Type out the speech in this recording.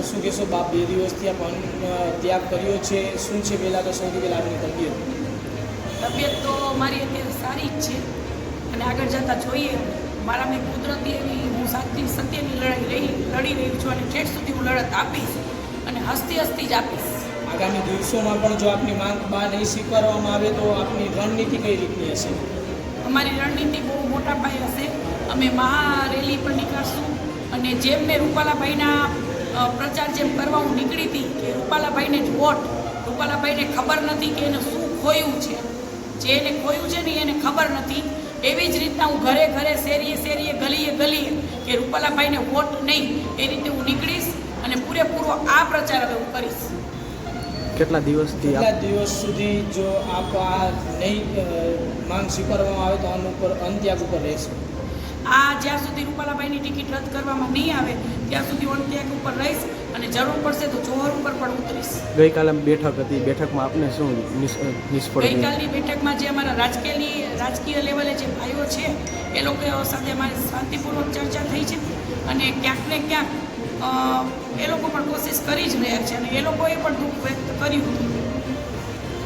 શું કહેશો બાપ 2 દિવસથી આ પણ ત્યાગ કર્યો છે, શું છે પહેલાં તો સૌથી પહેલાં આપની તબિયત તો મારી અત્યારે સારી જ છે અને આગળ જતાં જોઈએ. મારા મેં કુદરતી એવી હું સત્યની લડી રહી છું અને ઠેઠ સુધી હું લડત આપીશ અને હસતી જ આપીશ. આગામી દિવસોમાં પણ જો આપની માંગ બા નહીં સ્વીકારવામાં આવે તો આપની રણનીતિ કઈ રીતની હશે? અમારી રણનીતિ બહુ મોટા પાયે હશે. અમે મહારેલી પણ નીકળશું અને જેમ મેં રૂપાલાભાઈના પ્રચાર જેમ કરવા હું નીકળી હતી કે રૂપાલાભાઈને જ વોટ, રૂપાલાભાઈને ખબર નથી કે એને શું ખોયું છે, જે એને ખોયું છે ને એને ખબર નથી. એવી જ રીતના હું ઘરે ઘરે શેરીએ ગલીએ કે રૂપાલાભાઈને વોટ નહીં એ રીતે હું નીકળીશ અને પૂરેપૂરો આ પ્રચાર હવે હું કરીશ. કેટલા દિવસ સુધી જો આપ આ નહીં માંગ સ્વીકારવામાં આવે તો આનું ઉપર અંત્યાગ ઉપર રહેશે? આ જ્યાં સુધી રૂપાલાભાઈની ટિકિટ રદ કરવામાં નહીં આવે ત્યાં સુધી અંત્યાગ ઉપર રહીશ અને જરૂર પડશે તો જોહર ઉપર પણ ઉતરીશ. ગઈકાલે બેઠક હતી, બેઠકમાં આપને શું નિષ્ફળ? ગઈકાલની બેઠકમાં જે અમારા રાજકીય લેવલે જે ભાઈઓ છે એ લોકો સાથે અમારી શાંતિપૂર્વક ચર્ચા થઈ છે અને ક્યાંક ને ક્યાંક એ લોકો પણ કોશિશ કરી જ રહ્યા છે અને એ લોકોએ પણ દુઃખ વ્યક્ત કર્યું હતું.